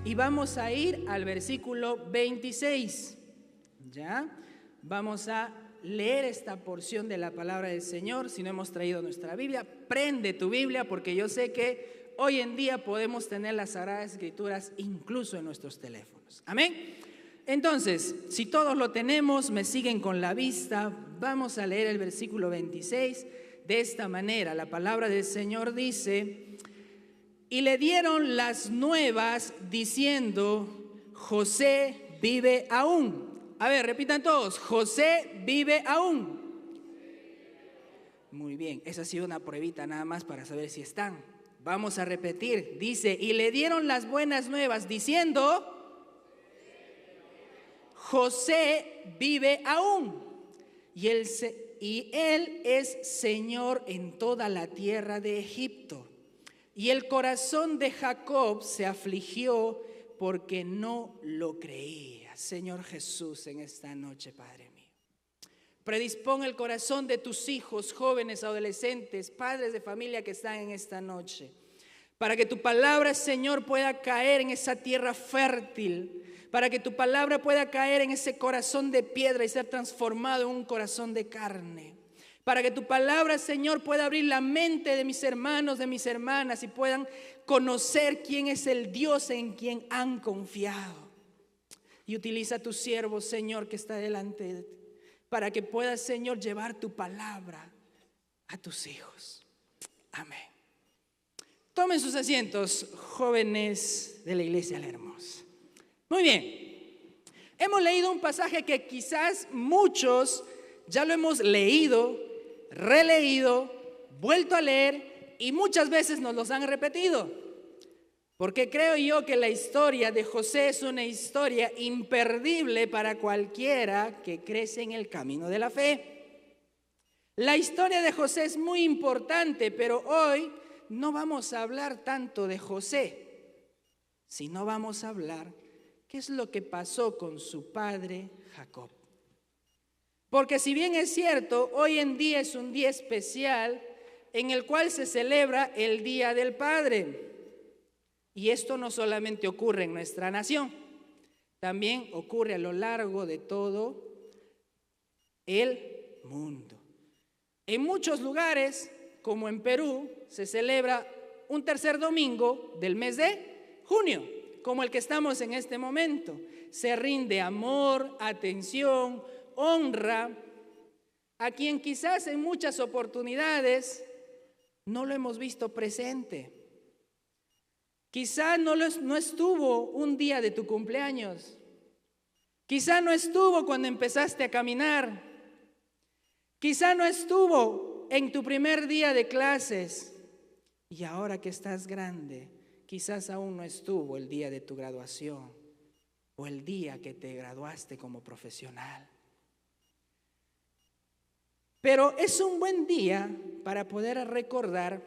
y vamos a ir al versículo 26. ¿Ya? Vamos a leer esta porción de la palabra del Señor. Si no hemos traído nuestra Biblia, prende tu Biblia, porque yo sé que hoy en día podemos tener las Sagradas Escrituras incluso en nuestros teléfonos. Amén. Entonces, si todos lo tenemos, me siguen con la vista. Vamos a leer el versículo 26 de esta manera. La palabra del Señor dice: y le dieron las nuevas diciendo, José vive aún. A ver, repitan todos, José vive aún. Muy bien, esa ha sido una pruebita nada más para saber si están. Vamos a repetir, dice, y le dieron las buenas nuevas diciendo, José vive aún, y él es Señor en toda la tierra de Egipto. Y el corazón de Jacob se afligió porque no lo creía. Señor Jesús, en esta noche, Padre mío, predispón el corazón de tus hijos, jóvenes, adolescentes, padres de familia que están en esta noche, para que tu palabra, Señor, pueda caer en esa tierra fértil, para que tu palabra pueda caer en ese corazón de piedra y ser transformado en un corazón de carne. Para que tu palabra, Señor, pueda abrir la mente de mis hermanos, de mis hermanas, y puedan conocer quién es el Dios en quien han confiado. Y utiliza a tu siervo, Señor, que está delante de ti, para que puedas, Señor, llevar tu palabra a tus hijos. Amén. Tomen sus asientos, jóvenes de la Iglesia La Hermosa. Muy bien. Hemos leído un pasaje que quizás muchos ya lo hemos leído, releído, vuelto a leer y muchas veces nos los han repetido. Porque creo yo que la historia de José es una historia imperdible para cualquiera que crece en el camino de la fe. La historia de José es muy importante, pero hoy no vamos a hablar tanto de José, sino vamos a hablar qué es lo que pasó con su padre Jacob. Porque si bien es cierto, hoy en día es un día especial en el cual se celebra el Día del Padre. Y esto no solamente ocurre en nuestra nación, también ocurre a lo largo de todo el mundo. En muchos lugares, como en Perú, se celebra un tercer domingo del mes de junio, como el que estamos en este momento. Se rinde amor, atención, honra a quien quizás en muchas oportunidades no lo hemos visto presente. Quizá no estuvo un día de tu cumpleaños. Quizá no estuvo cuando empezaste a caminar. Quizá no estuvo en tu primer día de clases. Y ahora que estás grande, quizás aún no estuvo el día de tu graduación o el día que te graduaste como profesional. Pero es un buen día para poder recordar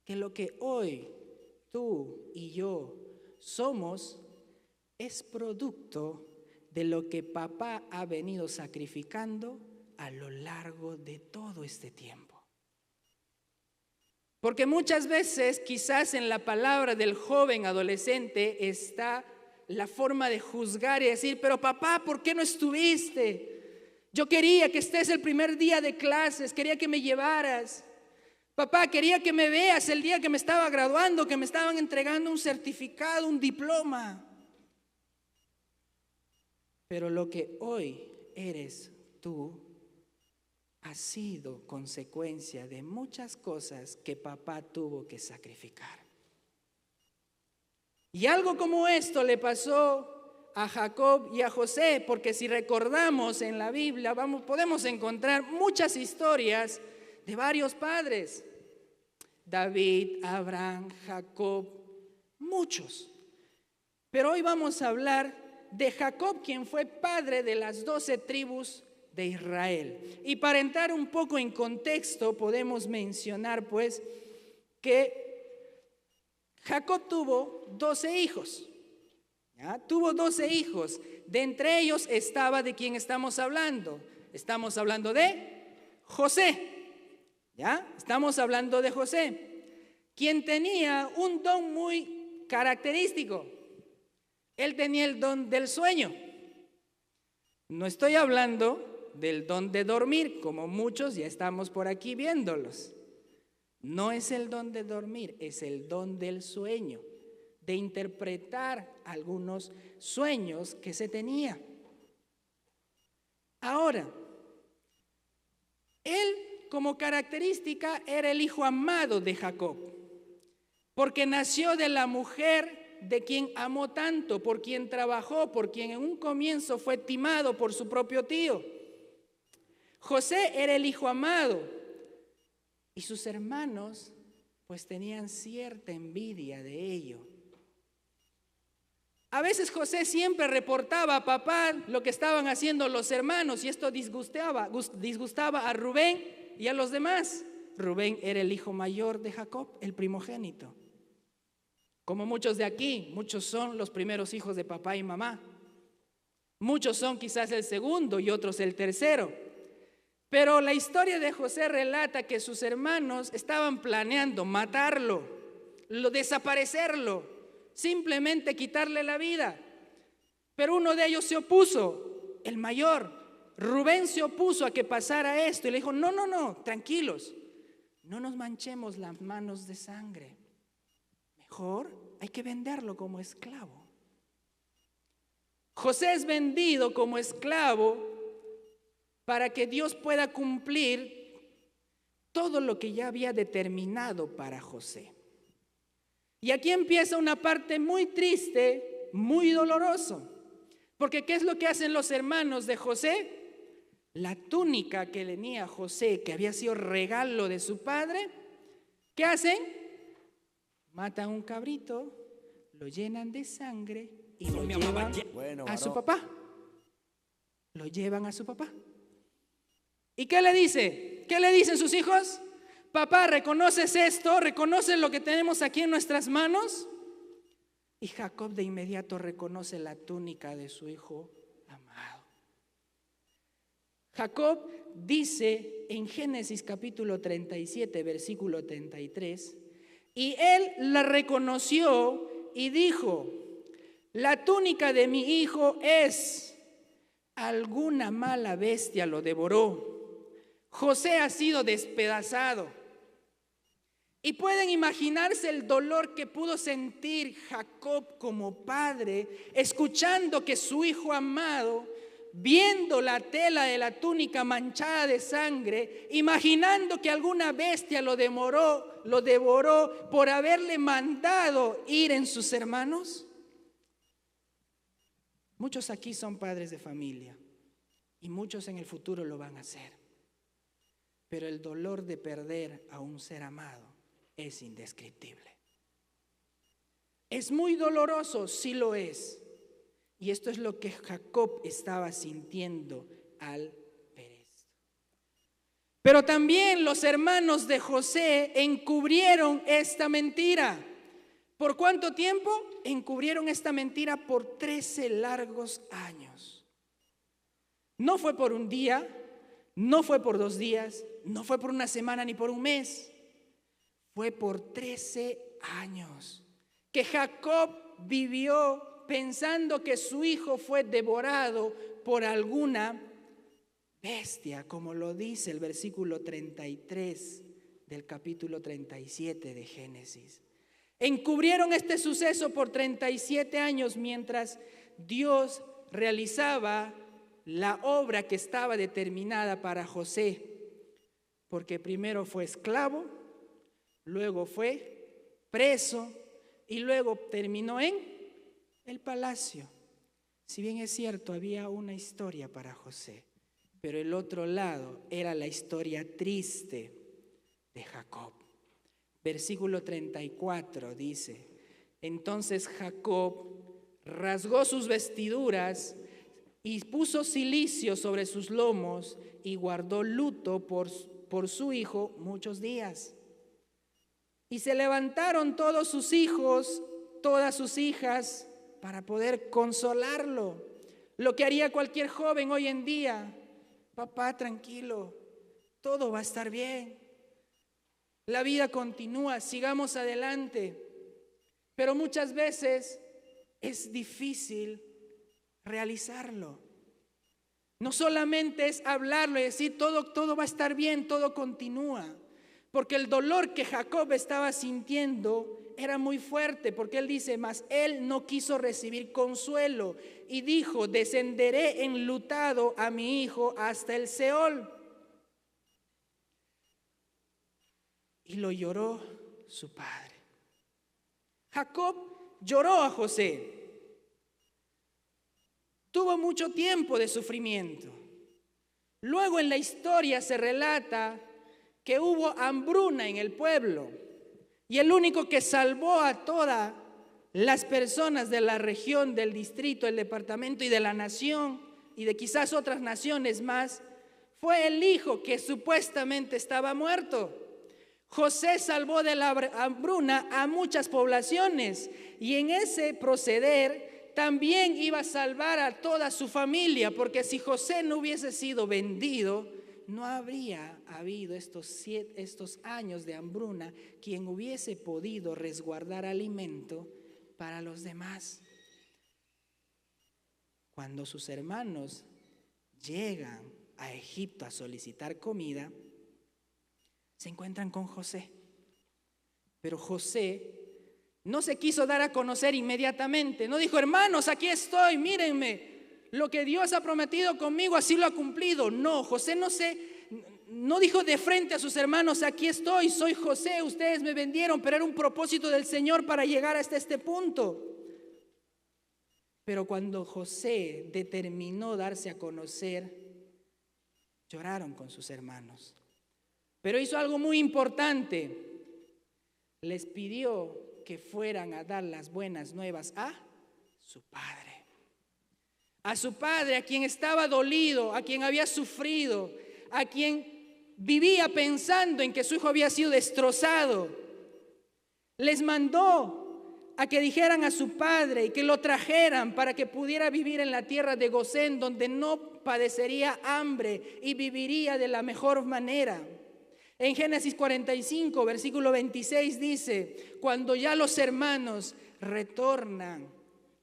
que lo que hoy tú y yo somos es producto de lo que papá ha venido sacrificando a lo largo de todo este tiempo. Porque muchas veces quizás en la palabra del joven adolescente está la forma de juzgar y decir, pero papá, ¿por qué no estuviste? Yo quería que estés el primer día de clases, quería que me llevaras. Papá, quería que me veas el día que me estaba graduando, que me estaban entregando un certificado, un diploma. Pero lo que hoy eres tú ha sido consecuencia de muchas cosas que papá tuvo que sacrificar. Y algo como esto le pasó a Jacob y a José, porque si recordamos en la Biblia, podemos encontrar muchas historias de varios padres. David, Abraham, Jacob, muchos. Pero hoy vamos a hablar de Jacob, quien fue padre de las 12 tribus de Israel. Y para entrar un poco en contexto, podemos mencionar pues que Jacob tuvo 12 hijos. ¿Ya? Tuvo 12 hijos. De entre ellos estaba de quien estamos hablando. Estamos hablando de José. ¿Ya? Estamos hablando de José, quien tenía un don muy característico. Él tenía el don del sueño. No estoy hablando del don de dormir, como muchos ya estamos por aquí viéndolos. No es el don de dormir, es el don del sueño, de interpretar algunos sueños que se tenía. Ahora, él como característica era el hijo amado de Jacob, porque nació de la mujer de quien amó tanto, por quien trabajó, por quien en un comienzo fue timado por su propio tío. José era el hijo amado y sus hermanos pues tenían cierta envidia de ello. A veces José siempre reportaba a papá lo que estaban haciendo los hermanos y esto disgustaba a Rubén y a los demás. Rubén era el hijo mayor de Jacob, el primogénito. Como muchos de aquí, muchos son los primeros hijos de papá y mamá. Muchos son quizás el segundo y otros el tercero. Pero la historia de José relata que sus hermanos estaban planeando matarlo, desaparecerlo, simplemente quitarle la vida. Pero uno de ellos se opuso, el mayor. Rubén se opuso a que pasara esto y le dijo, no, tranquilos, no nos manchemos las manos de sangre. Mejor hay que venderlo como esclavo. José es vendido como esclavo para que Dios pueda cumplir todo lo que ya había determinado para José. Y aquí empieza una parte muy triste, muy doloroso. Porque ¿qué es lo que hacen los hermanos de José? La túnica que tenía José, que había sido regalo de su padre, ¿qué hacen? Matan un cabrito, lo llenan de sangre y lo llevan a su papá. Lo llevan a su papá. ¿Y qué le dice? ¿Qué le dicen sus hijos? Papá, ¿reconoces esto? ¿Reconoces lo que tenemos aquí en nuestras manos? Y Jacob de inmediato reconoce la túnica de su hijo amado. Jacob dice en Génesis capítulo 37, versículo 33, y él la reconoció y dijo, la túnica de mi hijo es, alguna mala bestia lo devoró. José ha sido despedazado. Y pueden imaginarse el dolor que pudo sentir Jacob como padre, escuchando que su hijo amado, viendo la tela de la túnica manchada de sangre, imaginando que alguna bestia lo devoró por haberle mandado ir en sus hermanos. Muchos aquí son padres de familia y muchos en el futuro lo van a hacer. Pero el dolor de perder a un ser amado es indescriptible. Es muy doloroso, sí lo es. Y esto es lo que Jacob estaba sintiendo al ver esto. Pero también los hermanos de José encubrieron esta mentira. ¿Por cuánto tiempo? Encubrieron esta mentira por 13 largos años. No fue por un día, no fue por 2 días, no fue por una semana ni por un mes. Fue por 13 años que Jacob vivió pensando que su hijo fue devorado por alguna bestia, como lo dice el versículo 33 del capítulo 37 de Génesis. Encubrieron este suceso por 37 años mientras Dios realizaba la obra que estaba determinada para José, porque primero fue esclavo, luego fue preso y luego terminó en el palacio. Si bien es cierto, había una historia para José, pero el otro lado era la historia triste de Jacob. Versículo 34 dice, entonces Jacob rasgó sus vestiduras y puso cilicio sobre sus lomos y guardó luto por su hijo muchos días. Y se levantaron todos sus hijos, todas sus hijas, para poder consolarlo. Lo que haría cualquier joven hoy en día. Papá, tranquilo, todo va a estar bien. La vida continúa, sigamos adelante. Pero muchas veces es difícil realizarlo. No solamente es hablarlo y decir todo va a estar bien, todo continúa. Porque el dolor que Jacob estaba sintiendo era muy fuerte, porque él dice, mas él no quiso recibir consuelo y dijo, descenderé enlutado a mi hijo hasta el Seol. Y lo lloró su padre. Jacob lloró a José. Tuvo mucho tiempo de sufrimiento. Luego en la historia se relata que hubo hambruna en el pueblo y el único que salvó a todas las personas de la región, del distrito, el departamento y de la nación y de quizás otras naciones más fue el hijo que supuestamente estaba muerto. José salvó de la hambruna a muchas poblaciones y en ese proceder también iba a salvar a toda su familia, porque si José no hubiese sido vendido, no habría habido estos años de hambruna, quien hubiese podido resguardar alimento para los demás. Cuando sus hermanos llegan a Egipto a solicitar comida, se encuentran con José. Pero José no se quiso dar a conocer inmediatamente. No dijo, hermanos, aquí estoy, mírenme. Lo que Dios ha prometido conmigo, así lo ha cumplido. No, José no dijo de frente a sus hermanos, aquí estoy, soy José, ustedes me vendieron, pero era un propósito del Señor para llegar hasta este punto. Pero cuando José determinó darse a conocer, lloraron con sus hermanos. Pero hizo algo muy importante. Les pidió que fueran a dar las buenas nuevas a su padre. A su padre, a quien estaba dolido, a quien había sufrido, a quien vivía pensando en que su hijo había sido destrozado. Les mandó a que dijeran a su padre y que lo trajeran para que pudiera vivir en la tierra de Gosén, donde no padecería hambre y viviría de la mejor manera. En Génesis 45, versículo 26 dice, cuando ya los hermanos retornan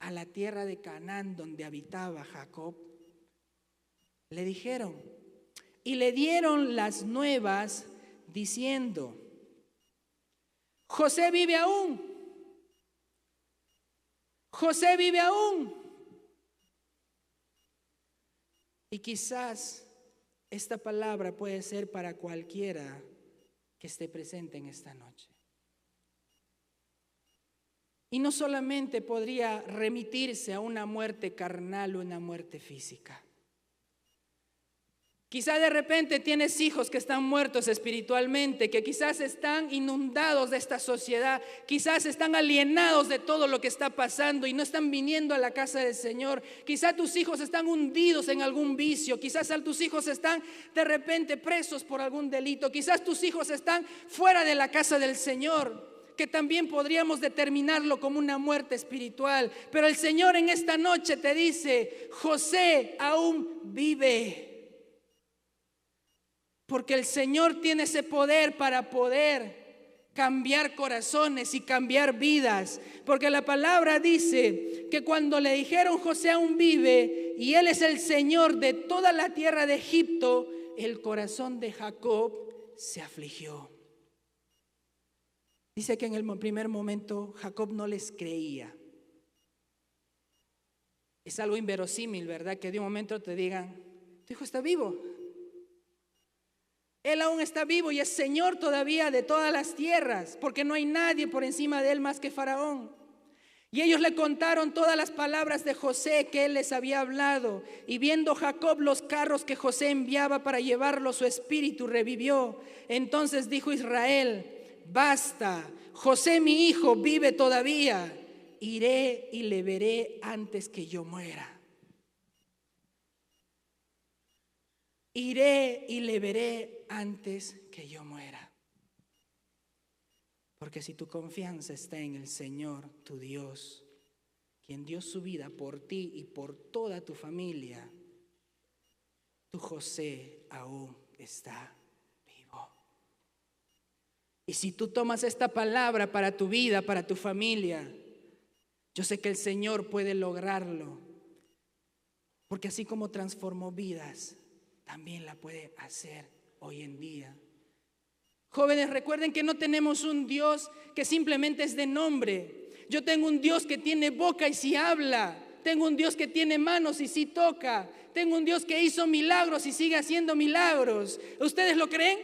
a la tierra de Canaán donde habitaba Jacob, le dijeron y le dieron las nuevas diciendo, José vive aún, José vive aún. Y quizás esta palabra puede ser para cualquiera que esté presente en esta noche. Y no solamente podría remitirse a una muerte carnal o una muerte física. Quizá de repente tienes hijos que están muertos espiritualmente, que quizás están inundados de esta sociedad, quizás están alienados de todo lo que está pasando y no están viniendo a la casa del Señor. Quizá tus hijos están hundidos en algún vicio, quizás tus hijos están de repente presos por algún delito, quizás tus hijos están fuera de la casa del Señor, que también podríamos determinarlo como una muerte espiritual. Pero el Señor en esta noche te dice, José aún vive. Porque el Señor tiene ese poder para poder cambiar corazones y cambiar vidas. Porque la palabra dice que cuando le dijeron José aún vive y él es el Señor de toda la tierra de Egipto, el corazón de Jacob se afligió. Dice que en el primer momento Jacob no les creía. Es algo inverosímil, ¿verdad? Que de un momento te digan, tu hijo está vivo. Él aún está vivo y es Señor todavía de todas las tierras, porque no hay nadie por encima de él más que Faraón. Y ellos le contaron todas las palabras de José que él les había hablado. Y viendo Jacob los carros que José enviaba para llevarlo, su espíritu revivió. Entonces dijo Israel, basta, José mi hijo vive todavía. Iré y le veré antes que yo muera. Iré y le veré antes que yo muera. Porque si tu confianza está en el Señor, tu Dios, quien dio su vida por ti y por toda tu familia, tu José aún está vivo. Y si tú tomas esta palabra para tu vida, para tu familia, Yo sé que el Señor puede lograrlo, porque así como transformó vidas, también la puede hacer hoy en día. Jóvenes, recuerden que no tenemos un Dios que simplemente es de nombre. Yo tengo un Dios que tiene boca y sí habla. Tengo un Dios que tiene manos y sí toca. Tengo un Dios que hizo milagros y sigue haciendo milagros. ¿Ustedes lo creen?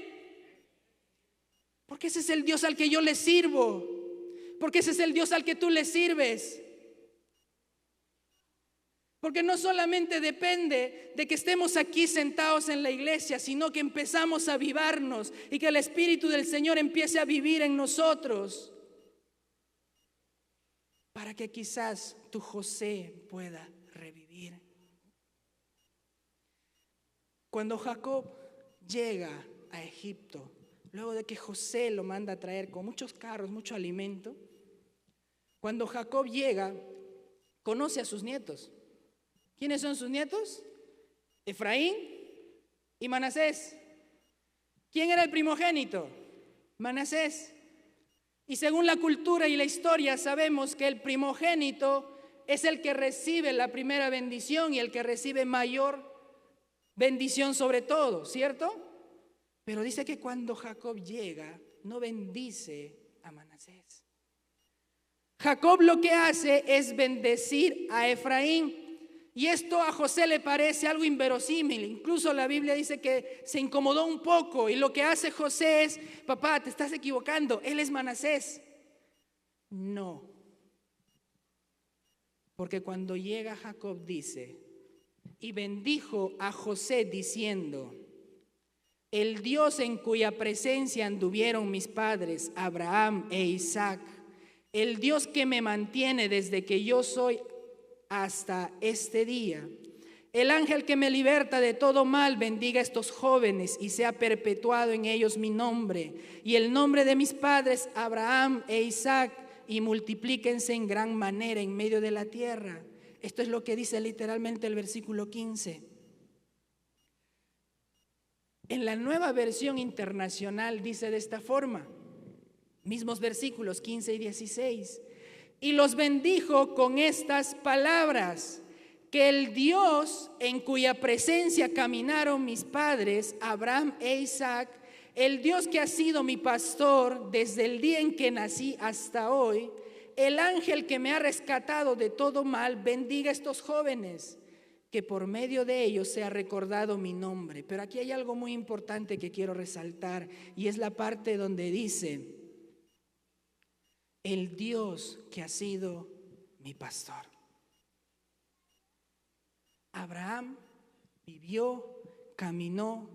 Porque ese es el Dios al que yo le sirvo. Porque ese es el Dios al que tú le sirves. Porque no solamente depende de que estemos aquí sentados en la iglesia, sino que empezamos a avivarnos y que el Espíritu del Señor empiece a vivir en nosotros. Para que quizás tu José pueda revivir. Cuando Jacob llega a Egipto, luego de que José lo manda a traer con muchos carros, mucho alimento, cuando Jacob llega, conoce a sus nietos. ¿Quiénes son sus nietos? Efraín y Manasés. ¿Quién era el primogénito? Manasés. Y según la cultura y la historia sabemos que el primogénito es el que recibe la primera bendición y el que recibe mayor bendición sobre todo, ¿cierto? Pero dice que cuando Jacob llega, no bendice a Manasés. Jacob lo que hace es bendecir a Efraín. Y esto a José le parece algo inverosímil. Incluso la Biblia dice que se incomodó un poco. Y lo que hace José es: papá, te estás equivocando, él es Manasés. No. Porque cuando llega Jacob dice: y bendijo a José diciendo: el Dios en cuya presencia anduvieron mis padres, Abraham e Isaac, el Dios que me mantiene desde que yo soy hasta este día, el ángel que me liberta de todo mal, bendiga a estos jóvenes y sea perpetuado en ellos mi nombre y el nombre de mis padres Abraham e Isaac, y multiplíquense en gran manera en medio de la tierra. Esto es lo que dice literalmente el versículo 15. En la Nueva Versión Internacional dice de esta forma, mismos versículos 15 y 16. Y los bendijo con estas palabras: que el Dios en cuya presencia caminaron mis padres, Abraham e Isaac, el Dios que ha sido mi pastor desde el día en que nací hasta hoy, el ángel que me ha rescatado de todo mal, bendiga a estos jóvenes, que por medio de ellos sea recordado mi nombre. Pero aquí hay algo muy importante que quiero resaltar, y es la parte donde dice: el Dios que ha sido mi pastor. Abraham vivió, caminó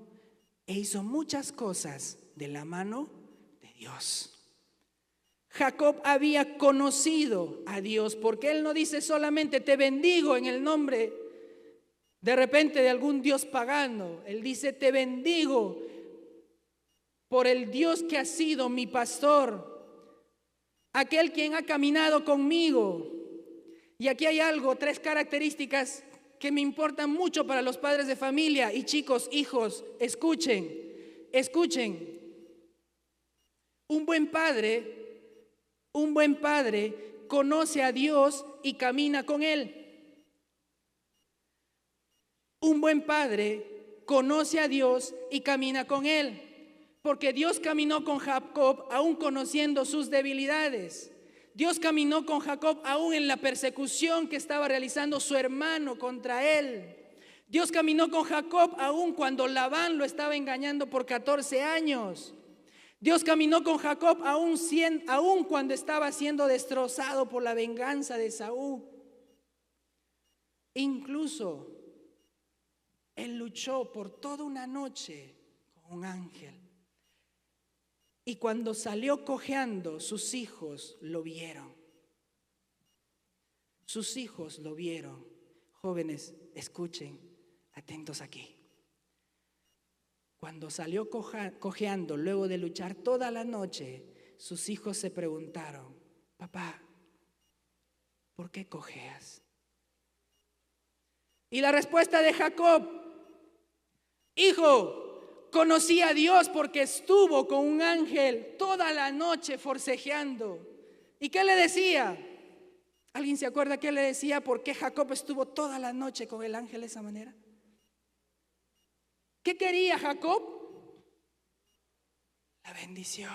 e hizo muchas cosas de la mano de Dios. Jacob había conocido a Dios, porque él no dice solamente te bendigo en el nombre de repente de algún Dios pagano. Él dice te bendigo por el Dios que ha sido mi pastor, aquel quien ha caminado conmigo. Y aquí hay algo, 3 características que me importan mucho para los padres de familia. Y chicos, hijos, escuchen. Un buen padre conoce a Dios y camina con Él. Un buen padre conoce a Dios y camina con Él. Porque Dios caminó con Jacob aún conociendo sus debilidades. Dios caminó con Jacob aún en la persecución que estaba realizando su hermano contra él. Dios caminó con Jacob aún cuando Labán lo estaba engañando por 14 años. Dios caminó con Jacob aún cuando estaba siendo destrozado por la venganza de Esaú. Incluso él luchó por toda una noche con un ángel. Y cuando salió cojeando, sus hijos lo vieron. Sus hijos lo vieron. Jóvenes, escuchen, atentos aquí. Cuando salió cojeando, luego de luchar toda la noche, sus hijos se preguntaron: papá, ¿por qué cojeas? Y la respuesta de Jacob: hijo, conocí a Dios porque estuvo con un ángel toda la noche forcejeando. ¿Y qué le decía? ¿Alguien se acuerda que él le decía por qué Jacob estuvo toda la noche con el ángel de esa manera? ¿Qué quería Jacob? La bendición.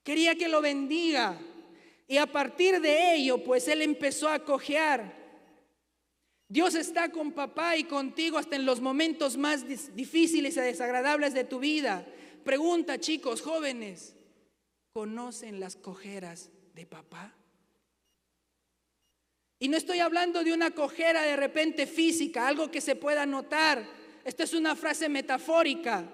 Quería que lo bendiga. Y a partir de ello, pues él empezó a cojear. Dios está con papá y contigo hasta en los momentos más difíciles y desagradables de tu vida. Pregunta, chicos, jóvenes, ¿conocen las cojeras de papá? Y no estoy hablando de una cojera de repente física, algo que se pueda notar. Esta es una frase metafórica.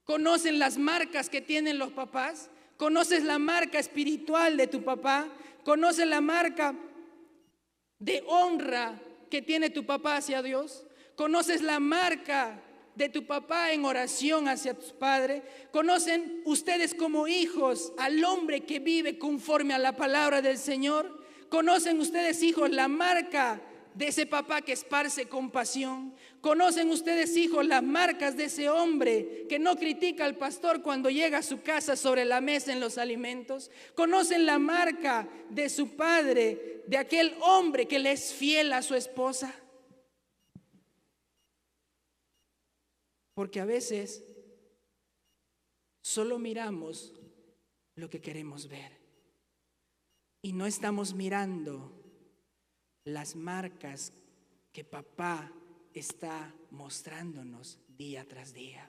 ¿Conocen las marcas que tienen los papás? ¿Conoces la marca espiritual de tu papá? ¿Conoces la marca de honra que tiene tu papá hacia Dios? ¿Conoces la marca de tu papá en oración hacia tu padre? ¿Conocen ustedes como hijos al hombre que vive conforme a la palabra del Señor? ¿Conocen ustedes, hijos, la marca de ese papá que esparce compasión? ¿Conocen ustedes, hijos, las marcas de ese hombre que no critica al pastor cuando llega a su casa sobre la mesa en los alimentos? ¿Conocen la marca de su padre, de aquel hombre que le es fiel a su esposa? Porque a veces solo miramos lo que queremos ver y no estamos mirando las marcas que papá está mostrándonos día tras día.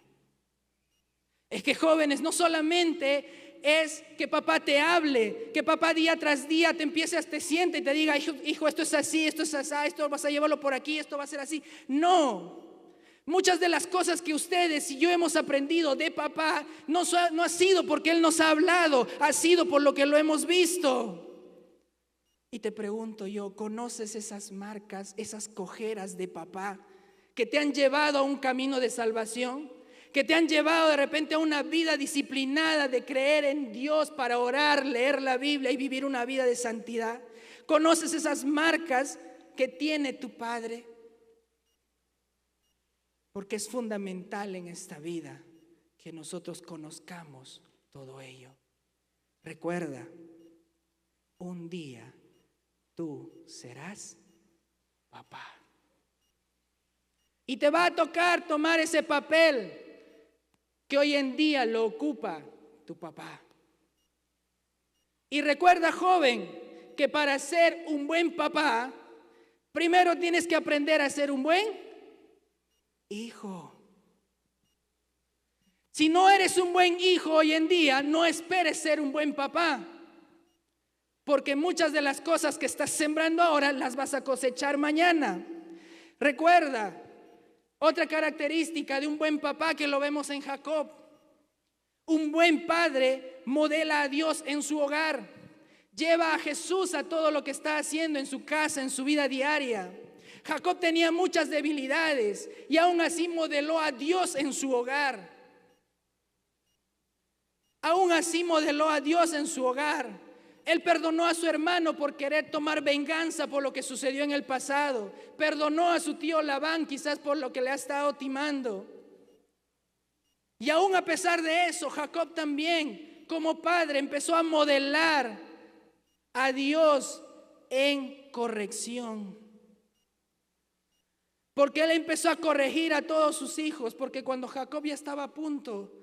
Es que, jóvenes, no solamente es que papá te hable, que papá día tras día te empiece, te siente y te diga, hijo, esto es así, esto es así, esto vas a llevarlo por aquí, esto va a ser así. No. Muchas de las cosas que ustedes y yo hemos aprendido de papá no ha sido porque él nos ha hablado, ha sido por lo que lo hemos visto. Y te pregunto yo, ¿conoces esas marcas, esas cojeras de papá que te han llevado a un camino de salvación? Que te han llevado de repente a una vida disciplinada de creer en Dios para orar, leer la Biblia y vivir una vida de santidad. ¿Conoces esas marcas que tiene tu padre? Porque es fundamental en esta vida que nosotros conozcamos todo ello. Recuerda, un día tú serás papá. Y te va a tocar tomar ese papel que hoy en día lo ocupa tu papá. Y recuerda, joven, que para ser un buen papá, primero tienes que aprender a ser un buen hijo. Si no eres un buen hijo hoy en día, no esperes ser un buen papá. Porque muchas de las cosas que estás sembrando ahora las vas a cosechar mañana. Recuerda, otra característica de un buen papá que lo vemos en Jacob. Un buen padre modela a Dios en su hogar. Lleva a Jesús a todo lo que está haciendo en su casa, en su vida diaria. Jacob tenía muchas debilidades y aún así modeló a Dios en su hogar. Aún así modeló a Dios en su hogar. Él perdonó a su hermano por querer tomar venganza por lo que sucedió en el pasado. Perdonó a su tío Labán quizás por lo que le ha estado timando. Y aún a pesar de eso, Jacob también, como padre, empezó a modelar a Dios en corrección. Porque él empezó a corregir a todos sus hijos, porque cuando Jacob ya estaba a punto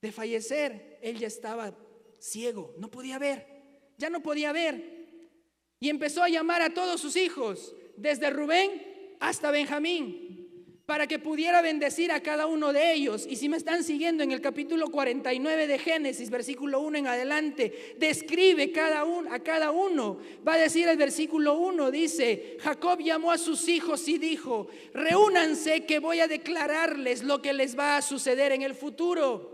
de fallecer, él ya estaba ciego, no podía ver, ya no podía ver. Y empezó a llamar a todos sus hijos, desde Rubén hasta Benjamín, para que pudiera bendecir a cada uno de ellos. Y si me están siguiendo en el capítulo 49 de Génesis, versículo 1 en adelante, describe a cada uno. Va a decir el versículo 1, dice: Jacob llamó a sus hijos y dijo: reúnanse que voy a declararles lo que les va a suceder en el futuro.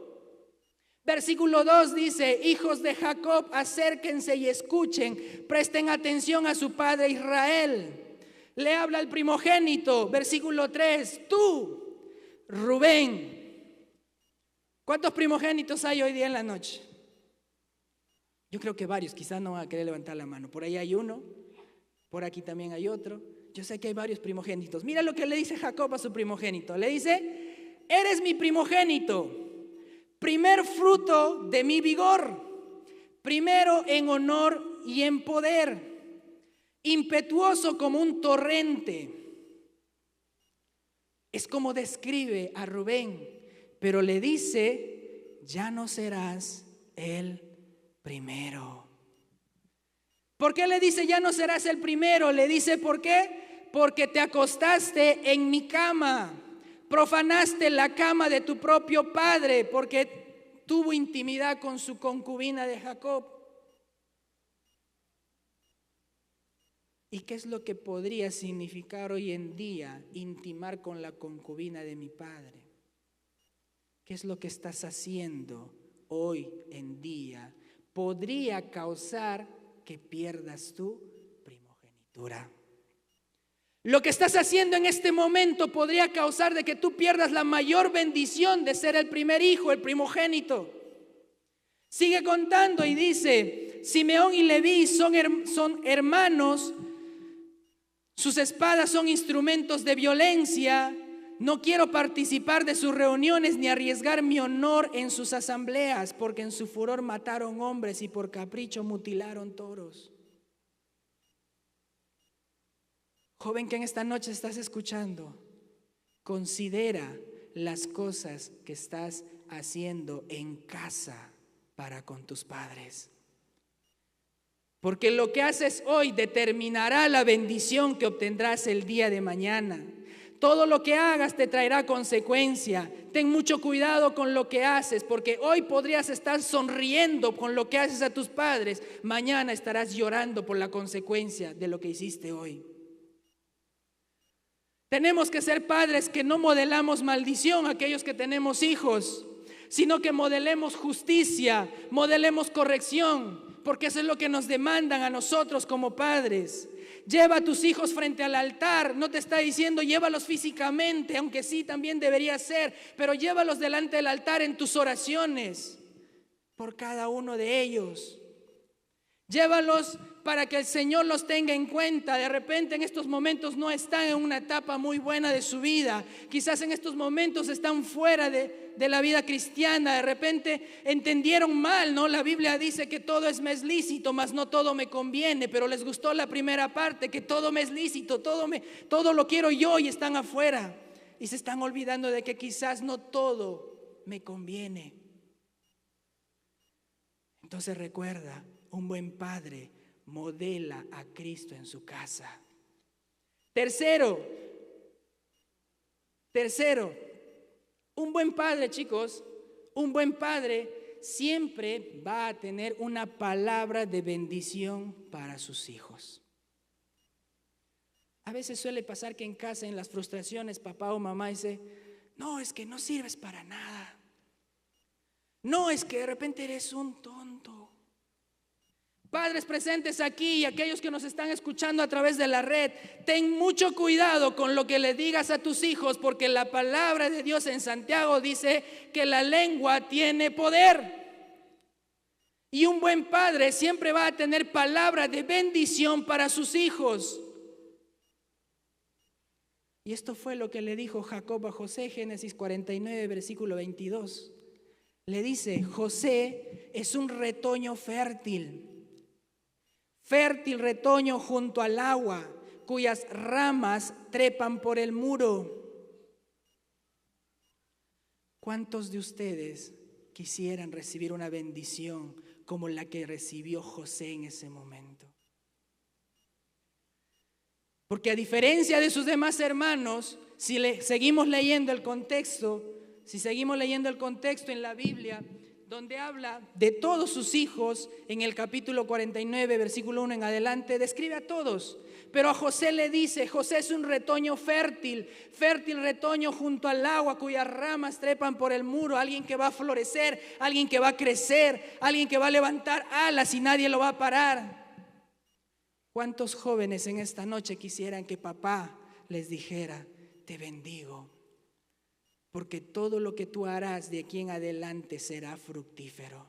Versículo 2 dice: hijos de Jacob, acérquense y escuchen, presten atención a su padre Israel. Le habla al primogénito. Versículo 3, tú, Rubén. ¿Cuántos primogénitos hay hoy día en la noche? Yo creo que varios, quizás no van a querer levantar la mano. Por ahí hay uno, por aquí también hay otro. Yo sé que hay varios primogénitos. Mira lo que le dice Jacob a su primogénito. Le dice: eres mi primogénito, primer fruto de mi vigor, primero en honor y en poder, impetuoso como un torrente. Es como describe a Rubén, pero le dice, ya no serás el primero. ¿Por qué le dice ya no serás el primero? Le dice, ¿por qué? Porque te acostaste en mi cama, profanaste la cama de tu propio padre, porque tuvo intimidad con su concubina de Jacob. ¿Y qué es lo que podría significar hoy en día intimar con la concubina de mi padre? ¿Qué es lo que estás haciendo hoy en día? Podría causar que pierdas tu primogenitura. Lo que estás haciendo en este momento podría causar de que tú pierdas la mayor bendición de ser el primer hijo, el primogénito. Sigue contando y dice, Simeón y Leví son hermanos, sus espadas son instrumentos de violencia. No quiero participar de sus reuniones ni arriesgar mi honor en sus asambleas, porque en su furor mataron hombres y por capricho mutilaron toros. Joven que en esta noche estás escuchando, considera las cosas que estás haciendo en casa para con tus padres. Porque lo que haces hoy determinará la bendición que obtendrás el día de mañana. Todo lo que hagas te traerá consecuencia. Ten mucho cuidado con lo que haces, porque hoy podrías estar sonriendo con lo que haces a tus padres. Mañana estarás llorando por la consecuencia de lo que hiciste hoy. Tenemos que ser padres que no modelamos maldición a aquellos que tenemos hijos, sino que modelemos justicia, modelemos corrección, porque eso es lo que nos demandan a nosotros como padres. Lleva a tus hijos frente al altar. No te está diciendo llévalos físicamente, aunque sí también debería ser, pero llévalos delante del altar en tus oraciones por cada uno de ellos. Llévalos para que el Señor los tenga en cuenta. De repente en estos momentos no están en una etapa muy buena de su vida. Quizás en estos momentos están fuera de la vida cristiana. De repente entendieron mal, ¿no? La Biblia dice que todo me es lícito, mas no todo me conviene. Pero les gustó la primera parte, que todo me es lícito, todo lo quiero yo, y están afuera. Y se están olvidando de que quizás no todo me conviene. Entonces recuerda, un buen padre modela a Cristo en su casa. Tercero, un buen padre, chicos, un buen padre siempre va a tener una palabra de bendición para sus hijos. A veces suele pasar que en casa, en las frustraciones, papá o mamá dice, no, es que no sirves para nada. No, es que de repente eres un tonto. Padres presentes aquí y aquellos que nos están escuchando a través de la red, ten mucho cuidado con lo que le digas a tus hijos, porque la palabra de Dios en Santiago dice que la lengua tiene poder. Y un buen padre siempre va a tener palabra de bendición para sus hijos. Y esto fue lo que le dijo Jacob a José, Génesis 49, versículo 22. Le dice, José es un retoño fértil retoño junto al agua, cuyas ramas trepan por el muro. ¿Cuántos de ustedes quisieran recibir una bendición como la que recibió José en ese momento? Porque a diferencia de sus demás hermanos, si seguimos leyendo el contexto en la Biblia, donde habla de todos sus hijos, en el capítulo 49, versículo 1 en adelante, describe a todos. Pero a José le dice, José es un retoño fértil retoño junto al agua, cuyas ramas trepan por el muro, alguien que va a florecer, alguien que va a crecer, alguien que va a levantar alas y nadie lo va a parar. ¿Cuántos jóvenes en esta noche quisieran que papá les dijera, te bendigo? Porque todo lo que tú harás de aquí en adelante será fructífero.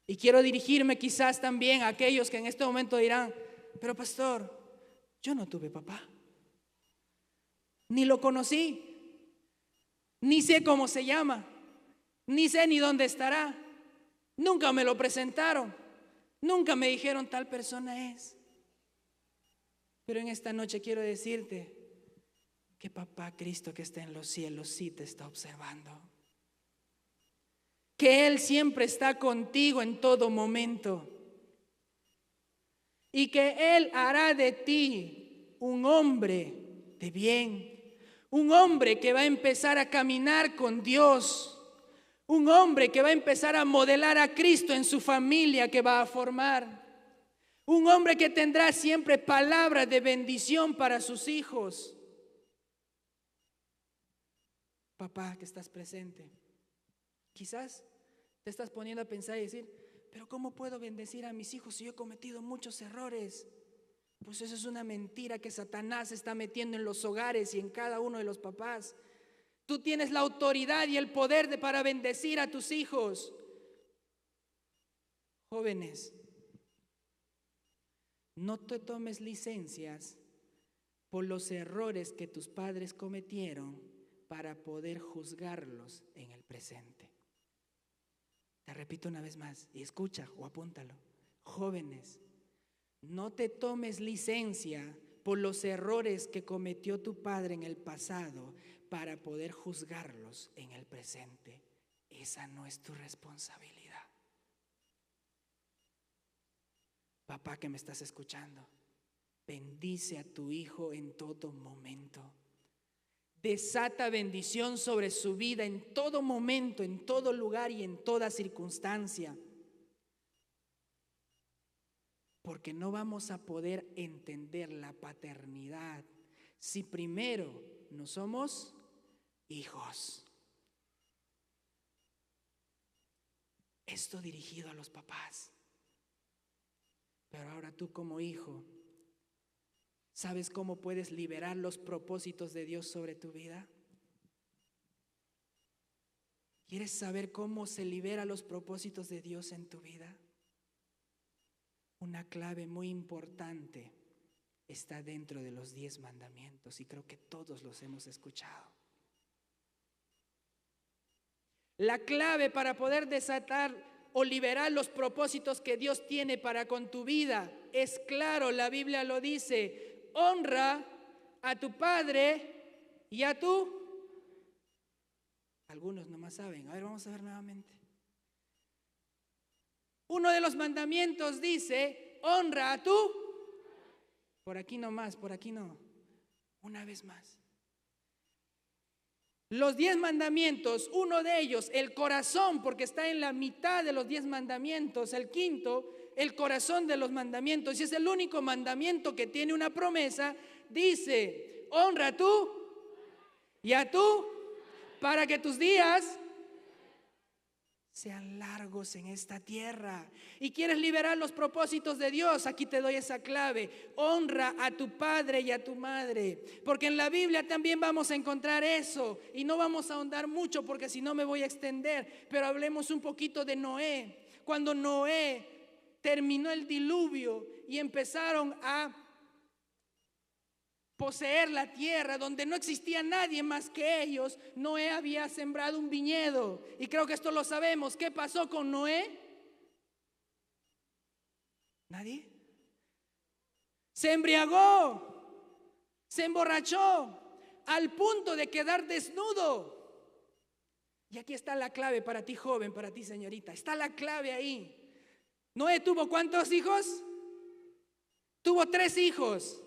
Y quiero dirigirme quizás también a aquellos que en este momento dirán, pero pastor, yo no tuve papá. Ni lo conocí. Ni sé cómo se llama. Ni sé ni dónde estará. Nunca me lo presentaron. Nunca me dijeron tal persona es. Pero en esta noche quiero decirte que Papá Cristo que está en los cielos sí te está observando. Que Él siempre está contigo en todo momento. Y que Él hará de ti un hombre de bien. Un hombre que va a empezar a caminar con Dios. Un hombre que va a empezar a modelar a Cristo en su familia que va a formar. Un hombre que tendrá siempre palabras de bendición para sus hijos. Papá que estás presente, quizás te estás poniendo a pensar y decir, pero ¿cómo puedo bendecir a mis hijos si yo he cometido muchos errores? Pues eso es una mentira que Satanás está metiendo en los hogares y en cada uno de los papás. Tú tienes la autoridad y el poder para bendecir a tus hijos. Jóvenes, no te tomes licencias por los errores que tus padres cometieron para poder juzgarlos en el presente. Te repito una vez más y escucha o apúntalo. Jóvenes, no te tomes licencia por los errores que cometió tu padre en el pasado para poder juzgarlos en el presente. Esa no es tu responsabilidad. Papá que me estás escuchando, bendice a tu hijo en todo momento. Desata bendición sobre su vida en todo momento, en todo lugar y en toda circunstancia. Porque no vamos a poder entender la paternidad si primero no somos hijos. Esto dirigido a los papás. Pero ahora tú como hijo, ¿sabes cómo puedes liberar los propósitos de Dios sobre tu vida? ¿Quieres saber cómo se libera los propósitos de Dios en tu vida? Una clave muy importante está dentro de los 10 mandamientos y creo que todos los hemos escuchado. La clave para poder desatar o liberar los propósitos que Dios tiene para con tu vida es claro, la Biblia lo dice: honra a tu padre y a tu... Algunos nomás saben. A ver, vamos a ver nuevamente. Uno de los mandamientos dice: honra a tu... Por aquí nomás, por aquí no. Una vez más. Los 10 mandamientos, uno de ellos, el corazón, porque está en la mitad de los 10 mandamientos, el quinto, el corazón de los mandamientos, y es el único mandamiento que tiene una promesa, dice: honra a tú y a tú, para que tus días sean largos en esta tierra. Y quieres liberar los propósitos de Dios, aquí te doy esa clave: honra a tu padre y a tu madre, porque en la Biblia también vamos a encontrar eso, y no vamos a ahondar mucho porque si no me voy a extender, pero hablemos un poquito de Noé. Cuando Noé terminó el diluvio y empezaron a poseer la tierra donde no existía nadie más que ellos, Noé había sembrado un viñedo. Y creo que esto lo sabemos. ¿Qué pasó con Noé? ¿Nadie? Se embriagó, se emborrachó al punto de quedar desnudo. Y aquí está la clave para ti, joven, para ti, señorita. Está la clave ahí. Noé tuvo ¿cuántos hijos? Tuvo 3 hijos.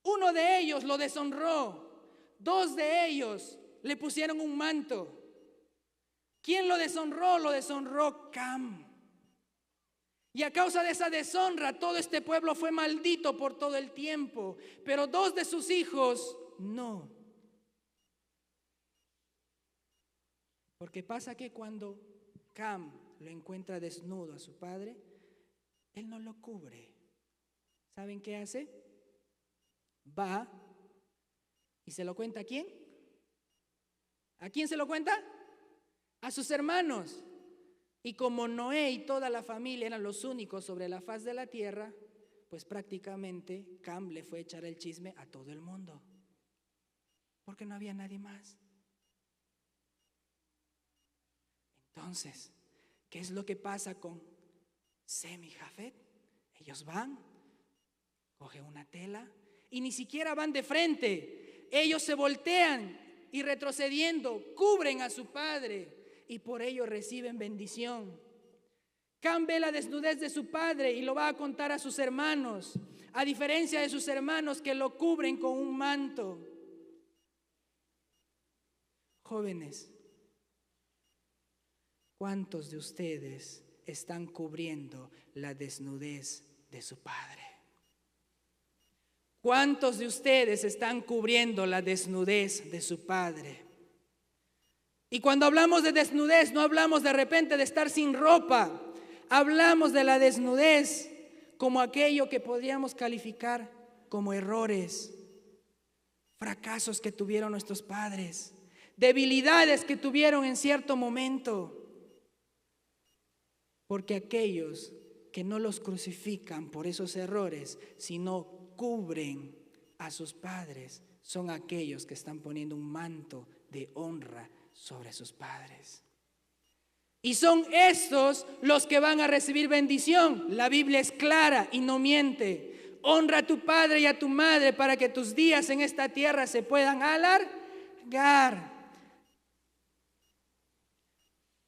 Uno de ellos lo deshonró. 2 de ellos le pusieron un manto. ¿Quién lo deshonró? Lo deshonró Cam. Y a causa de esa deshonra, todo este pueblo fue maldito por todo el tiempo. Pero 2 de sus hijos no. Porque pasa que cuando Cam lo encuentra desnudo a su padre, él no lo cubre. ¿Saben qué hace? Va y se lo cuenta ¿a quién? ¿A quién se lo cuenta? A sus hermanos. Y como Noé y toda la familia eran los únicos sobre la faz de la tierra, pues prácticamente Cam le fue a echar el chisme a todo el mundo, porque no había nadie más. Entonces, ¿Qué es lo que pasa con Sem y Jafet? Ellos van, cogen una tela y ni siquiera van de frente. Ellos se voltean y retrocediendo cubren a su padre y por ello reciben bendición. Cam ve la desnudez de su padre y lo va a contar a sus hermanos, a diferencia de sus hermanos que lo cubren con un manto. Jóvenes, ¿cuántos de ustedes están cubriendo la desnudez de su padre? ¿Cuántos de ustedes están cubriendo la desnudez de su padre? Y cuando hablamos de desnudez, no hablamos de repente de estar sin ropa. Hablamos de la desnudez como aquello que podríamos calificar como errores, fracasos que tuvieron nuestros padres, debilidades que tuvieron en cierto momento. Porque aquellos que no los crucifican por esos errores, sino cubren a sus padres, son aquellos que están poniendo un manto de honra sobre sus padres. Y son estos los que van a recibir bendición. La Biblia es clara y no miente. Honra a tu padre y a tu madre para que tus días en esta tierra se puedan alargar.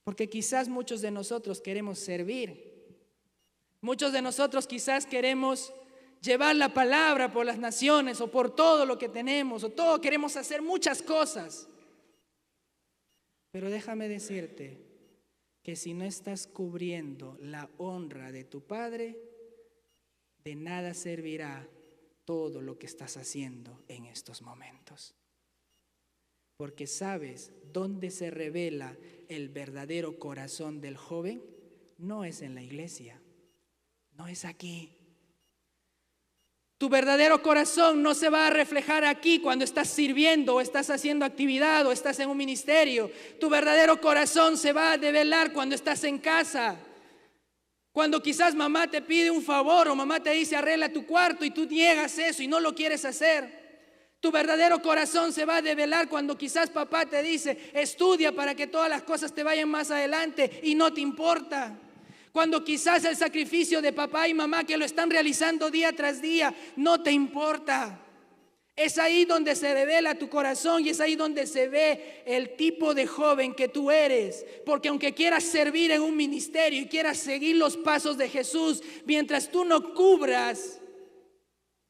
Porque quizás muchos de nosotros queremos servir. Muchos de nosotros quizás queremos llevar la palabra por las naciones o por todo lo que tenemos, o todo queremos hacer muchas cosas. Pero déjame decirte que si no estás cubriendo la honra de tu padre, de nada servirá todo lo que estás haciendo en estos momentos. Porque ¿sabes dónde se revela el verdadero corazón del joven? No es en la iglesia, no es aquí. Tu verdadero corazón no se va a reflejar aquí cuando estás sirviendo o estás haciendo actividad o estás en un ministerio. Tu verdadero corazón se va a develar cuando estás en casa. Cuando quizás mamá te pide un favor o mamá te dice arregla tu cuarto y tú niegas eso y no lo quieres hacer. Tu verdadero corazón se va a develar cuando quizás papá te dice estudia para que todas las cosas te vayan más adelante y no te importa. Cuando quizás el sacrificio de papá y mamá que lo están realizando día tras día no te importa. Es ahí donde se revela tu corazón y es ahí donde se ve el tipo de joven que tú eres. Porque aunque quieras servir en un ministerio y quieras seguir los pasos de Jesús, mientras tú no cubras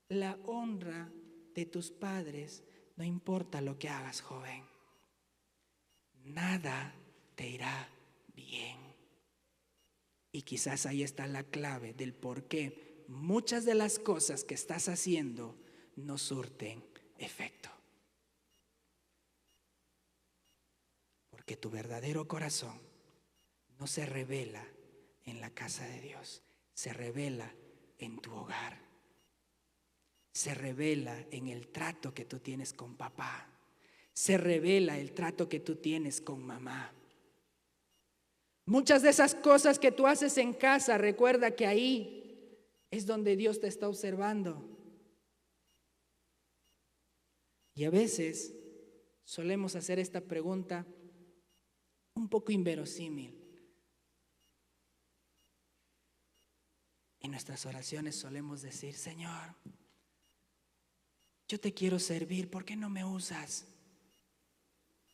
la honra de tus padres, no importa lo que hagas, joven, nada te irá bien. Y quizás ahí está la clave del por qué muchas de las cosas que estás haciendo no surten efecto. Porque tu verdadero corazón no se revela en la casa de Dios, se revela en tu hogar. Se revela en el trato que tú tienes con papá. Se revela el trato que tú tienes con mamá. Muchas de esas cosas que tú haces en casa, recuerda que ahí es donde Dios te está observando. Y a veces solemos hacer esta pregunta un poco inverosímil. En nuestras oraciones solemos decir, Señor, yo te quiero servir, ¿por qué no me usas?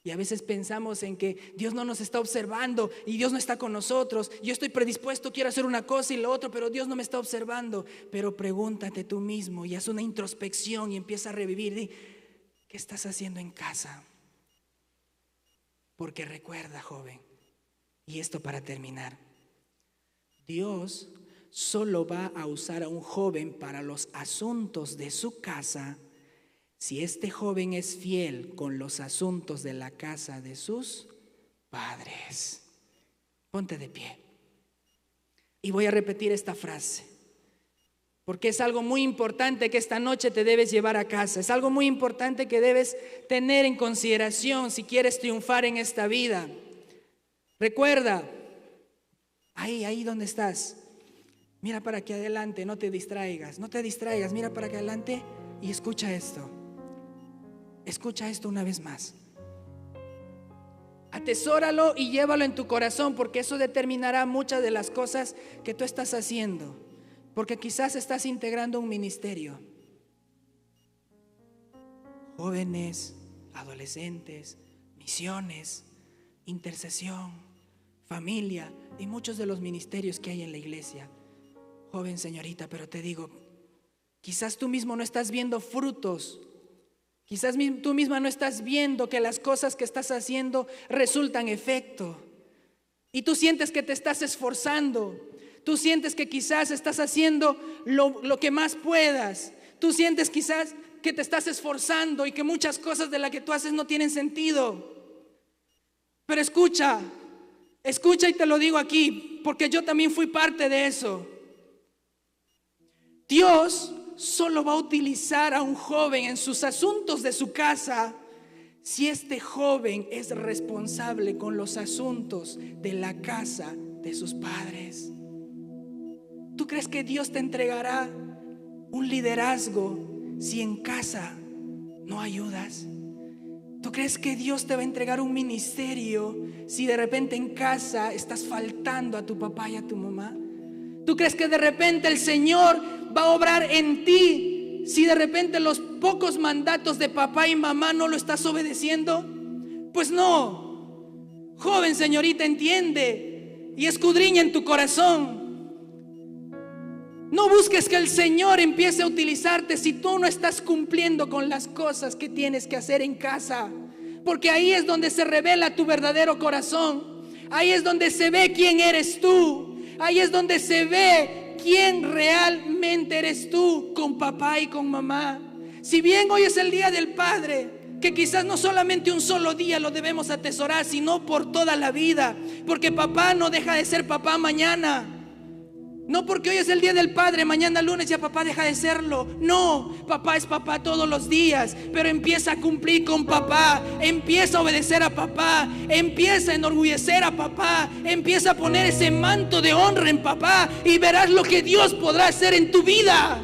Y a veces pensamos en que Dios no nos está observando y Dios no está con nosotros. Yo estoy predispuesto, quiero hacer una cosa y lo otro, pero Dios no me está observando. Pero pregúntate tú mismo y haz una introspección y empieza a revivir. Di, ¿qué estás haciendo en casa? Porque recuerda, joven, y esto para terminar, Dios solo va a usar a un joven para los asuntos de su casa si este joven es fiel con los asuntos de la casa de sus padres. Ponte de pie. Y voy a repetir esta frase, porque es algo muy importante que esta noche te debes llevar a casa. Es algo muy importante que debes tener en consideración si quieres triunfar en esta vida. Recuerda, ahí donde estás, mira para aquí adelante, no te distraigas, mira para aquí adelante y escucha esto. Escucha esto una vez más. Atesóralo y llévalo en tu corazón, porque eso determinará muchas de las cosas que tú estás haciendo. Porque quizás estás integrando un ministerio. Jóvenes, adolescentes, misiones, intercesión, familia y muchos de los ministerios que hay en la iglesia. Joven, señorita, pero te digo, quizás tú mismo no estás viendo frutos. Quizás tú misma no estás viendo que las cosas que estás haciendo resultan efecto. Y tú sientes que te estás esforzando. Tú sientes que quizás estás haciendo lo que más puedas. Tú sientes quizás que te estás esforzando y que muchas cosas de las que tú haces no tienen sentido. Pero escucha y te lo digo aquí, porque yo también fui parte de eso. Dios solo va a utilizar a un joven en sus asuntos de su casa si este joven es responsable con los asuntos de la casa de sus padres. ¿Tú crees que Dios te entregará un liderazgo si en casa no ayudas? ¿Tú crees que Dios te va a entregar un ministerio si de repente en casa estás faltando a tu papá y a tu mamá? ¿Tú crees que de repente el Señor va a obrar en ti si de repente los pocos mandatos de papá y mamá no lo estás obedeciendo? Pues no. Joven, señorita, entiende y escudriña en tu corazón. No busques que el Señor empiece a utilizarte si tú no estás cumpliendo con las cosas que tienes que hacer en casa, porque ahí es donde se revela tu verdadero corazón. Ahí es donde se ve quién eres tú. Ahí es donde se ve quién realmente eres tú con papá y con mamá. Si bien hoy es el Día del Padre, que quizás no solamente un solo día lo debemos atesorar, sino por toda la vida, porque papá no deja de ser papá mañana. No porque hoy es el Día del Padre, mañana lunes ya papá deja de serlo. No, papá es papá todos los días, pero empieza a cumplir con papá, empieza a obedecer a papá, empieza a enorgullecer a papá, empieza a poner ese manto de honra en papá y verás lo que Dios podrá hacer en tu vida.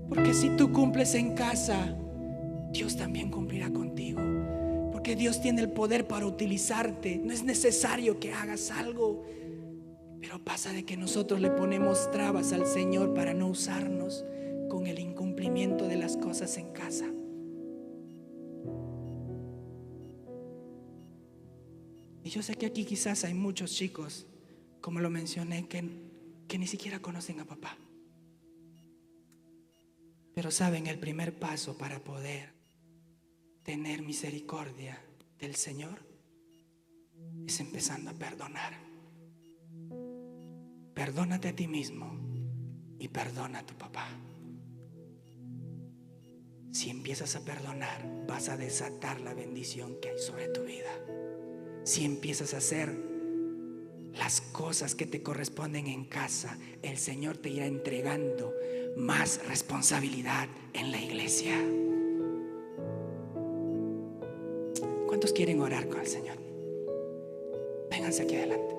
Porque si tú cumples en casa, Dios también cumplirá contigo. Porque Dios tiene el poder para utilizarte. No es necesario que hagas algo. Pero pasa de que nosotros le ponemos trabas al Señor para no usarnos con el incumplimiento de las cosas en casa. Y yo sé que aquí quizás hay muchos chicos, como lo mencioné, que ni siquiera conocen a papá. Pero saben, el primer paso para poder tener misericordia del Señor es empezando a perdonar. Perdónate a ti mismo y perdona a tu papá. Si empiezas a perdonar, vas a desatar la bendición que hay sobre tu vida. Si empiezas a hacer las cosas que te corresponden en casa, el Señor te irá entregando más responsabilidad en la iglesia. ¿Cuántos quieren orar con el Señor? Vénganse aquí adelante.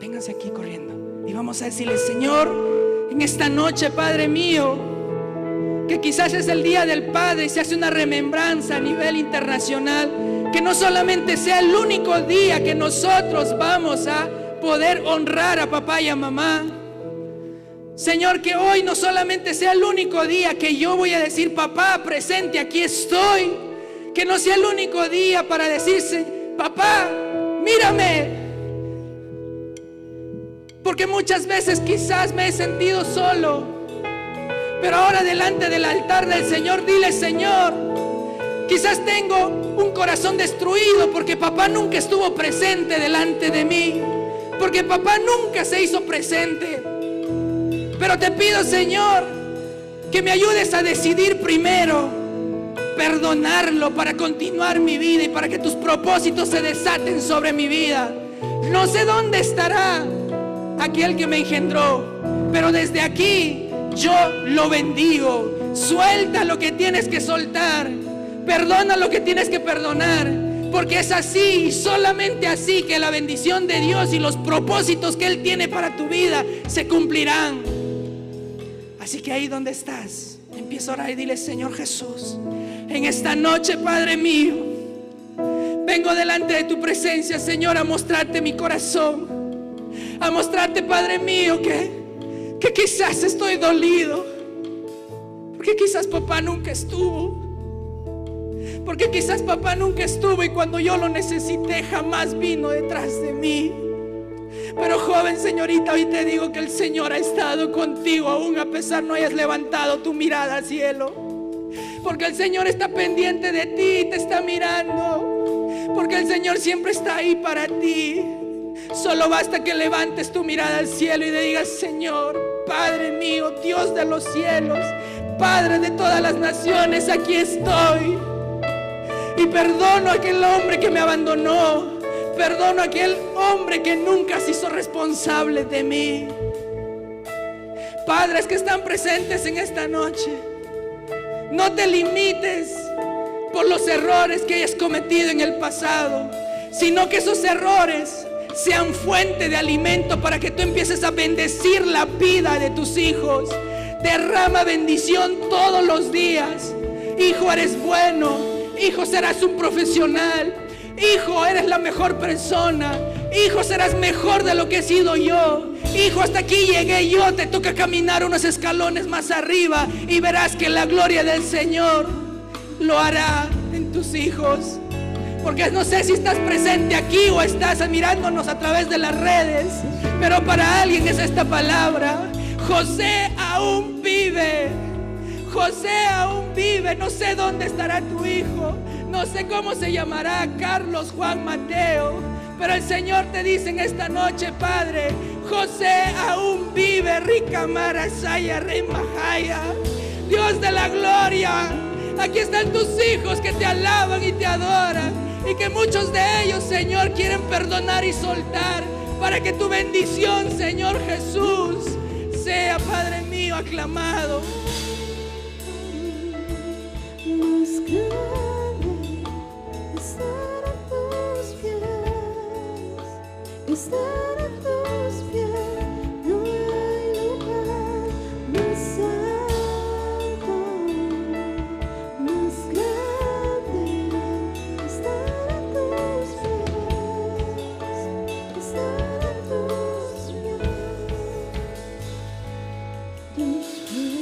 Vénganse aquí corriendo. Y vamos a decirle: Señor, en esta noche, Padre mío, que quizás es el Día del Padre y se hace una remembranza a nivel internacional, que no solamente sea el único día que nosotros vamos a poder honrar a papá y a mamá. Señor, que hoy no solamente sea el único día que yo voy a decir: papá, presente, aquí estoy. Que no sea el único día para decirse: papá, mírame. Porque muchas veces quizás me he sentido solo, pero ahora delante del altar del Señor, dile: Señor, quizás tengo un corazón destruido porque papá nunca estuvo presente delante de mí, porque papá nunca se hizo presente. Pero te pido, Señor, que me ayudes a decidir primero perdonarlo para continuar mi vida y para que tus propósitos se desaten sobre mi vida. No sé dónde estará aquel que me engendró, pero desde aquí yo lo bendigo. Suelta lo que tienes que soltar, perdona lo que tienes que perdonar, porque es así y solamente así que la bendición de Dios y los propósitos que Él tiene para tu vida se cumplirán. Así que ahí donde estás, empieza a orar y dile: Señor Jesús, en esta noche, Padre mío, vengo delante de tu presencia, Señor, a mostrarte mi corazón, a mostrarte, Padre mío, que quizás estoy dolido, porque quizás papá nunca estuvo, porque quizás papá nunca estuvo y cuando yo lo necesité jamás vino detrás de mí. Pero joven, señorita, hoy te digo que el Señor ha estado contigo, aún a pesar no hayas levantado tu mirada al cielo, porque el Señor está pendiente de ti y te está mirando, porque el Señor siempre está ahí para ti. Solo basta que levantes tu mirada al cielo y le digas: Señor, Padre mío, Dios de los cielos, Padre de todas las naciones, aquí estoy. Y perdono a aquel hombre que me abandonó, perdono a aquel hombre que nunca se hizo responsable de mí. Padres que están presentes en esta noche, no te limites por los errores que hayas cometido en el pasado, sino que esos errores sean fuente de alimento para que tú empieces a bendecir la vida de tus hijos. Derrama bendición todos los días. Hijo, eres bueno. Hijo, serás un profesional. Hijo, eres la mejor persona. Hijo, serás mejor de lo que he sido yo. Hijo, hasta aquí llegué yo. Te toca caminar unos escalones más arriba y verás que la gloria del Señor lo hará en tus hijos. Porque no sé si estás presente aquí o estás mirándonos a través de las redes, pero para alguien es esta palabra: José aún vive. José aún vive. No sé dónde estará tu hijo, no sé cómo se llamará, Carlos, Juan, Mateo, pero el Señor te dice en esta noche: Padre, José aún vive. Rica Marasaya, Remajaya, Dios de la gloria. Aquí están tus hijos que te alaban y te adoran, y que muchos de ellos, Señor, quieren perdonar y soltar, para que tu bendición, Señor Jesús, sea, Padre mío, aclamado. Más grande estar a tus pies, estar a tus pies, no hay lugar más alto, más grande estar a tus pies, estar a tus pies. Tus pies.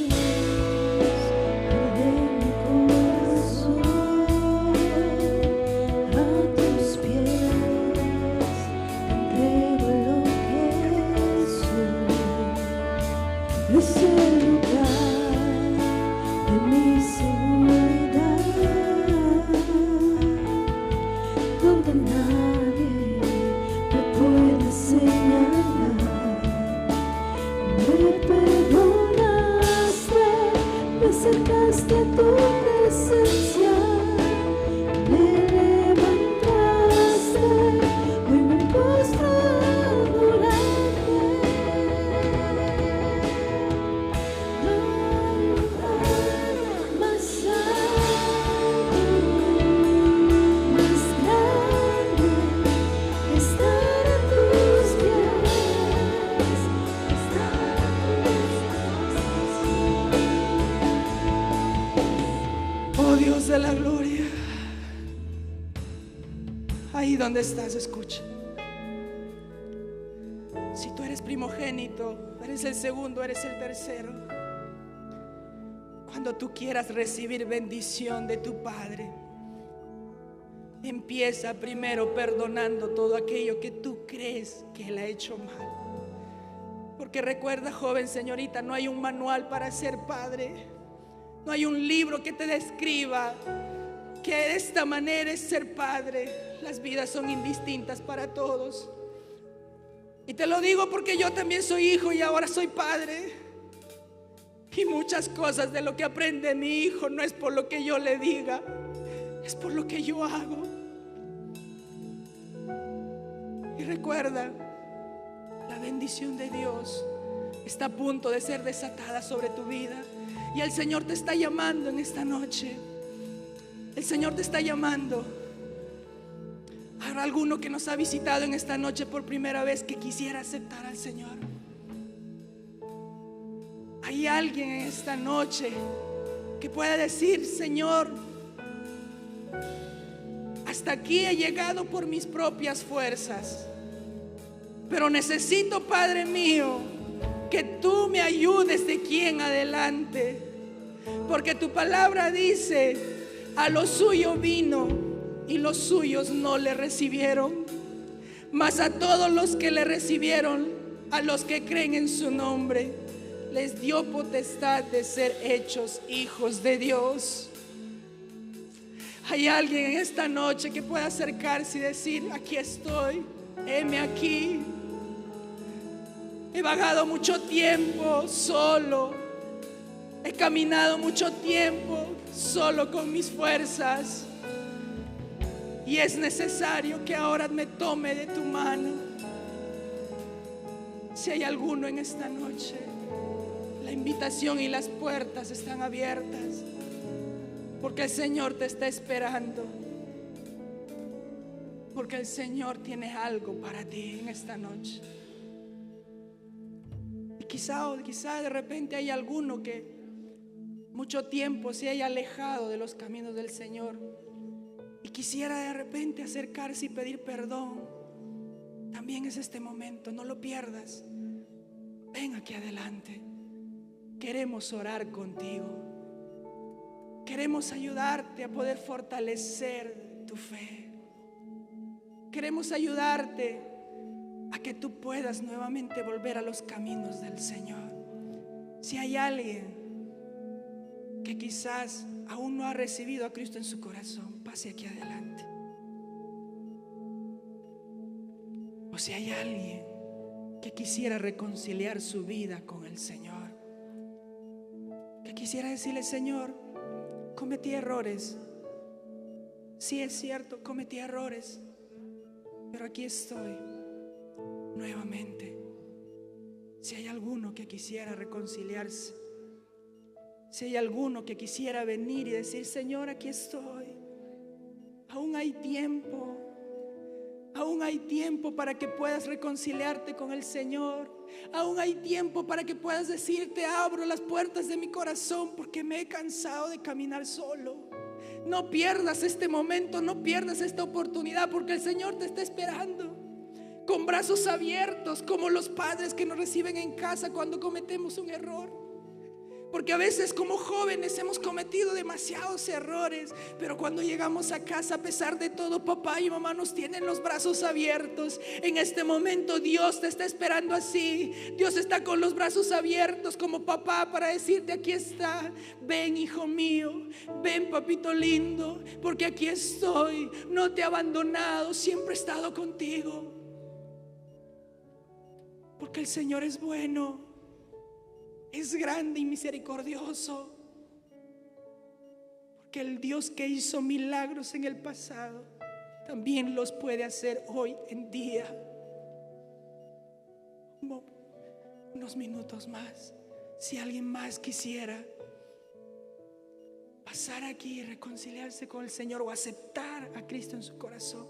Es el lugar de mi seguridad, donde nadie me puede señalar. Me perdonaste, me acercaste a tu presencia, me levantaste, hoy me postro a adorarte. Dios de la gloria, ahí donde estás, escucha. Si tú eres primogénito, eres el segundo, eres el tercero, cuando tú quieras recibir bendición de tu Padre, empieza primero perdonando todo aquello que tú crees que Él ha hecho mal. Porque recuerda, joven, señorita, no hay un manual para ser padre. No hay un libro que te describa que de esta manera es ser padre. Las vidas son indistintas para todos. Y te lo digo porque yo también soy hijo y ahora soy padre. Y muchas cosas de lo que aprende mi hijo no es por lo que yo le diga, es por lo que yo hago. Y recuerda, la bendición de Dios está a punto de ser desatada sobre tu vida. Y el Señor te está llamando en esta noche. El Señor te está llamando. Habrá alguno que nos ha visitado en esta noche por primera vez que quisiera aceptar al Señor. Hay alguien en esta noche que pueda decir: Señor, hasta aquí he llegado por mis propias fuerzas, pero necesito, Padre mío, que tú me ayudes de aquí en adelante, porque tu palabra dice: a lo suyo vino y los suyos no le recibieron, mas a todos los que le recibieron, a los que creen en su nombre, les dio potestad de ser hechos hijos de Dios. Hay alguien en esta noche que pueda acercarse y decir: aquí estoy, heme aquí. He vagado mucho tiempo solo, he caminado mucho tiempo solo con mis fuerzas, y es necesario que ahora me tome de tu mano. Si hay alguno en esta noche, la invitación y las puertas están abiertas, porque el Señor te está esperando, porque el Señor tiene algo para ti en esta noche. Y quizá de repente hay alguno que mucho tiempo se haya alejado de los caminos del Señor y quisiera de repente acercarse y pedir perdón. También es este momento, no lo pierdas. Ven aquí adelante. Queremos orar contigo. Queremos ayudarte a poder fortalecer tu fe. Queremos ayudarte a que tú puedas nuevamente volver a los caminos del Señor. Si hay alguien que quizás aún no ha recibido a Cristo en su corazón, pase aquí adelante. O si hay alguien que quisiera reconciliar su vida con el Señor, que quisiera decirle: Señor, cometí errores. Sí, es cierto, cometí errores, pero aquí estoy nuevamente. Si hay alguno que quisiera reconciliarse, si hay alguno que quisiera venir y decir: Señor, aquí estoy, aún hay tiempo. Aún hay tiempo para que puedas reconciliarte con el Señor. Aún hay tiempo para que puedas decir: te abro las puertas de mi corazón porque me he cansado de caminar solo. No pierdas este momento, no pierdas esta oportunidad, porque el Señor te está esperando con brazos abiertos, como los padres que nos reciben en casa cuando cometemos un error. Porque a veces como jóvenes hemos cometido demasiados errores, pero cuando llegamos a casa, a pesar de todo, papá y mamá nos tienen los brazos abiertos. En este momento Dios te está esperando así. Dios está con los brazos abiertos como papá para decirte: aquí está, ven hijo mío, ven papito lindo, porque aquí estoy, no te he abandonado, siempre he estado contigo. Porque el Señor es bueno, es grande y misericordioso, porque el Dios que hizo milagros en el pasado también los puede hacer hoy en día. Unos minutos más, si alguien más quisiera pasar aquí y reconciliarse con el Señor o aceptar a Cristo en su corazón,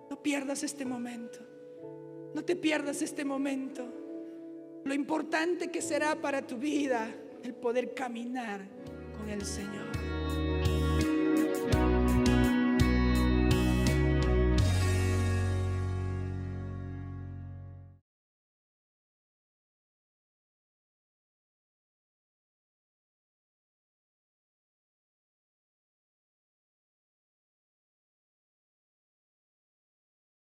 no pierdas este momento, no te pierdas este momento. Lo importante que será para tu vida el poder caminar con el Señor.